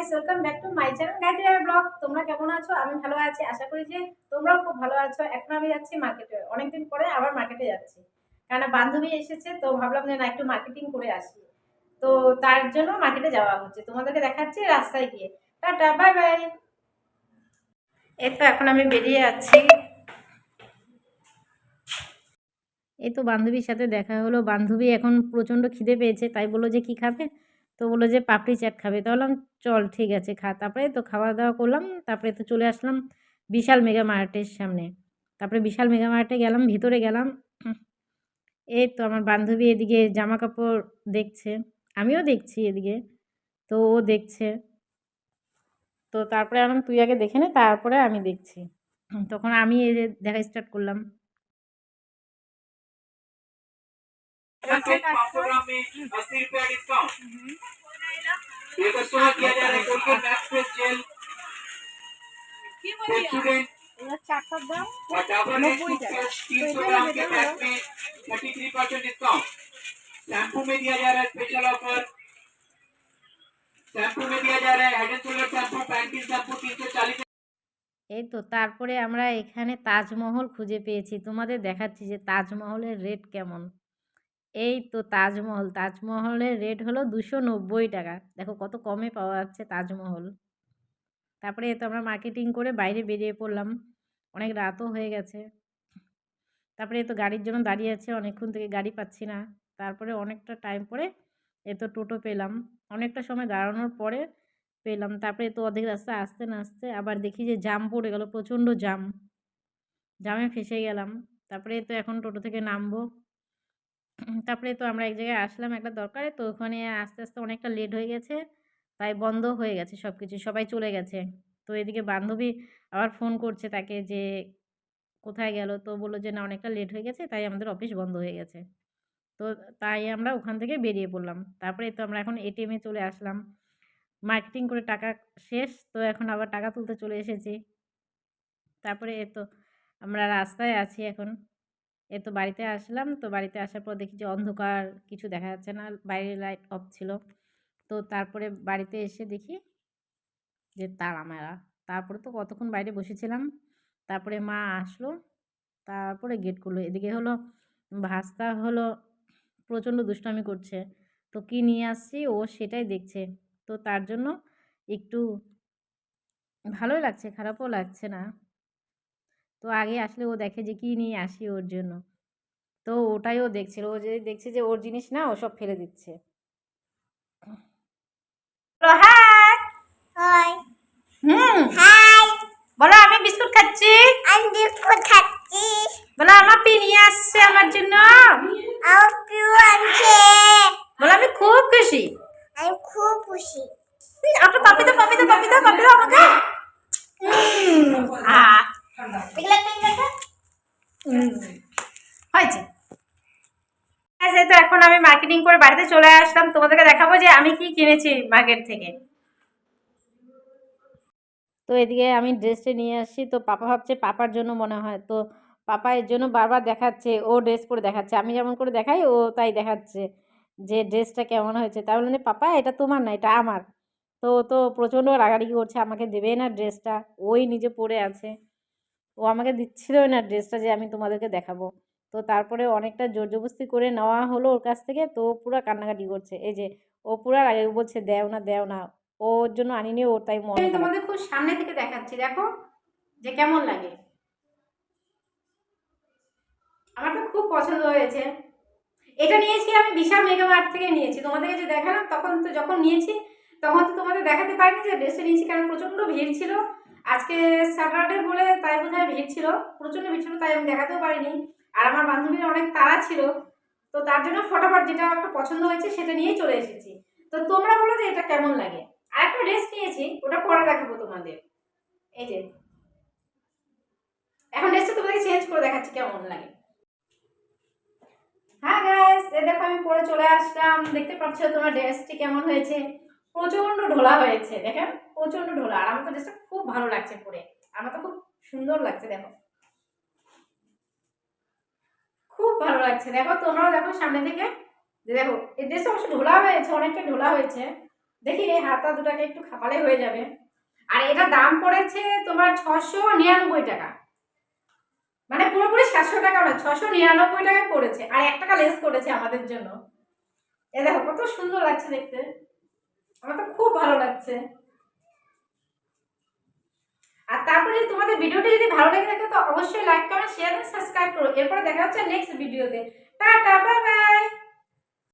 Guys, welcome back to my channel guys blog. তোমরা কেমন আছো? আমি ভালো আছি, আশা করি যে তোমরাও খুব ভালো আছো। এখন আমি যাচ্ছি মার্কেটে, অনেকদিন পরে আবার মার্কেটে যাচ্ছি, কারণ বান্ধবী এসেছে, তো ভাবলাম যে না একটু মার্কেটিং করে আসি। তো তার জন্য মার্কেটে যাওয়া হচ্ছে, তোমাদেরকে দেখাচ্ছি রাস্তায় গিয়ে। Tata, bye bye. এই তো এখন আমি বেরিয়ে যাচ্ছি। এই তো বান্ধবীর সাথে দেখা হলো। বান্ধবী এখন প্রচণ্ড খিদে পেয়েছে, তাই বললো যে কি খাবে, তো বললো যে পাপড়ি চাট খাবে। তো বললাম চল ঠিক আছে খা। তারপরে তো খাওয়া দাওয়া করলাম, তারপরে তো চলে আসলাম বিশাল মেগা মার্টের সামনে। তারপরে বিশাল মেগা মার্টে গেলাম, ভিতরে গেলাম। এই তো আমার বান্ধবী এদিকে জামা কাপড় দেখছে, আমিও দেখছি এদিকে, তো ও দেখছে। তো তারপরে আমি তুই আগে দেখে নে, তারপরে আমি দেখছি। তখন আমি এই যে দেখা স্টার্ট করলাম। पाँच में 80 रुपया डिस्काउंट। ये कस्टमर किया जा रहा है Colgate max fresh gel student और डाबर रेड टूथपेस्ट 300 ग्राम के पैक में 33% डिस्काउंट। शैम्पू में दिया जा रहा है स्पेशल ऑफर। शैम्पू में दिया जा रहा है head and shoulder shampoo Pantene shampoo 340। এই তো তারপরে আমরা এখানে তাজমহল খুঁজে পেয়েছি, তোমাদের দেখাচ্ছি যে তাজমহলের রেট কেমন। এই তো তাজমহল, তাজমহলের রেট হলো 290 টাকা। দেখো কত কমে পাওয়া যাচ্ছে তাজমহল। তারপরে এই তো আমরা মার্কেটিং করে বাইরে বেরিয়ে পড়লাম, অনেক রাতও হয়ে গেছে। তারপরে এই তো গাড়ির জন্য দাঁড়িয়ে আছে, অনেকক্ষণ থেকে গাড়ি পাচ্ছি না। তারপরে অনেকটা টাইম পরে এই তো টোটো পেলাম, অনেকটা সময় দাঁড়ানোর পরে পেলাম। তারপরে তো অর্ধেক রাস্তা আসতে না আসতে আবার দেখি যে জাম পড়ে গেল, প্রচণ্ড জাম, জামে ফেসে গেলাম। তারপরে তো এখন টোটো থেকে নামবো। তারপরে তো আমরা এক জায়গায় আসলাম একটা দরকারে, তো ওখানে আস্তে আস্তে অনেকটা লেট হয়ে গেছে, তাই বন্ধ হয়ে গেছে সব কিছু, সবাই চলে গেছে। তো এদিকে বান্ধবী আবার ফোন করছে তাকে যে কোথায় গেল, তো বললো যে না অনেকটা লেট হয়ে গেছে, তাই আমাদের অফিস বন্ধ হয়ে গেছে। তো তাই আমরা ওখান থেকে বেরিয়ে পড়লাম। তারপরে তো আমরা এখন এটিএমে চলে আসলাম, মার্কেটিং করে টাকা শেষ, তো এখন আবার টাকা তুলতে চলে এসেছি। তারপরে এ তো আমরা রাস্তায় আছি এখন। এ তো বাড়িতে আসলাম, তো বাড়িতে আসার পর দেখি যে অন্ধকার, কিছু দেখা যাচ্ছে না, বাইরের লাইট অফ ছিল। তো তারপরে বাড়িতে এসে দেখি যে তালা মারা। তারপরে তো কতক্ষণ বাইরে বসেছিলাম, তারপরে মা আসলো, তারপরে গেট খুললো। এদিকে হলো ভাস্তা হলো প্রচণ্ড দুষ্টামি করছে, তো কি নিয়ে আসছি ও সেটাই দেখছে। তো তার জন্য একটু ভালোই লাগছে, খারাপও লাগছে না। তো আগে আসলে ও দেখে যে কি নিয়ে আসি ওর জন্য, তো ওটাই ও দেখছিল। ও যদি দেখছে যে ওর জিনিস না, ও সব ফেলে দিচ্ছে। হাই হাই হাই বলো আমি বিস্কুট খাচ্ছি। আমি বিস্কুট খাচ্ছি। বলো আমার পি নিয়ে আসছে আমার জন্য। আমার পিউ আনছে। বলো আমি খুব খুশি। আমি খুব খুশি। আপনি পাপি দাও পাপি দাও পাপি দাও পাপি দাও আমাকে। হয়েছে। এই তো এখন আমি মার্কেটিং করে বাড়িতে চলে আসলাম, তোমাদেরকে দেখাবো যে আমি কি কিনেছি মার্কেট থেকে। তো এদিকে আমি ড্রেসটা নিয়ে আসছি, তো পাপা ভাবছে পাপার জন্য মনে হয়, তো পাপা এর জন্য বারবার দেখাচ্ছে, ও ড্রেস পরে দেখাচ্ছে, আমি যেমন করে দেখাই ও তাই দেখাচ্ছে যে ড্রেসটা কেমন হয়েছে। তাই বললেন পাপা এটা তোমার না, এটা আমার। তো তো প্রচণ্ড রাগারাগি করছে, আমাকে দেবে না ড্রেসটা, ওই নিজে পরে আছে, ও আমাকে দিচ্ছিলই না ড্রেসটা যে আমি তোমাদেরকে দেখাবো। তো তারপরে অনেকটা জোর জবরদস্তি করে নেওয়া হলো ওর কাছ থেকে, তো পুরো কান্নাকাটি করছে। এই যে ও পুরো রাগে বলছে দেও না দেও না, ওর জন্য আনিনি, ওর তাই মন খারাপ। তোমাদের খুব সামনে থেকে দেখাচ্ছি, দেখো যে কেমন লাগে। আমার তো খুব পছন্দ হয়েছে। এটা নিয়েছি আমি বিশাল মেগা মার্ট থেকে নিয়েছি, তোমাদেরকে যে দেখালাম তখন, তো যখন নিয়েছি তখন তো তোমাদের দেখাতে পারিনি যে ড্রেসটা নিয়েছি, কারণ প্রচণ্ড ভিড় ছিল। আজকে স্যাটারডে বলে তাই বোধহয় ভিড় ছিল, প্রচণ্ড ভিড় ছিল, তাই আমি দেখাতেও পারিনি। আর আমার বান্ধবীর অনেক তাড়া ছিল, তো তার জন্য ফটাফট যেটা একটা পছন্দ হয়েছে সেটা নিয়েই চলে এসেছি। তো তোমরা বলো যে এটা কেমন লাগে। আর একটা ড্রেস নিয়েছি, ওটা পরে দেখাবো তোমাদের। এই যে এখন ড্রেসটা তোমাদেরকে চেঞ্জ করে দেখাচ্ছি কেমন লাগে। হ্যাঁ গাইস, এই দেখো আমি পরে চলে আসলাম, দেখতে পাচ্ছ তোমার ড্রেসটি কেমন হয়েছে। প্রচন্ড ঢোলা হয়েছে, দেখেন প্রচন্ড ঢোলা, আর আমার তো ড্রেসটা খুব ভালো লাগছে পরে, আমার তো খুব সুন্দর লাগছে, দেখো খুব ভালো লাগছে। দেখো তোমরাও দেখো সামনে থেকে, যে দেখো এই ড্রেসটা অবশ্য ঢোলা হয়েছে, অনেকটা ঢোলা হয়েছে, দেখি এই হাতা দুটাকে একটু খাপালে হয়ে যাবে। আর এটা দাম পড়েছে তোমার 699 টাকা, মানে পুরোপুরি 700 টাকা নয়, 699 টাকায় পড়েছে। আর 1 টাকা লেস করেছে আমাদের জন্য। এ দেখো কত সুন্দর লাগছে দেখতে, আমার তো খুব ভালো লাগছে। আর তারপরে তোমাদের ভিডিওটা যদি ভালো লেগে থাকে তো অবশ্যই লাইক কমেন্ট শেয়ার এবং সাবস্ক্রাইব করো। এরপরে দেখা হচ্ছে নেক্সট ভিডিওতে। Tata, bye bye.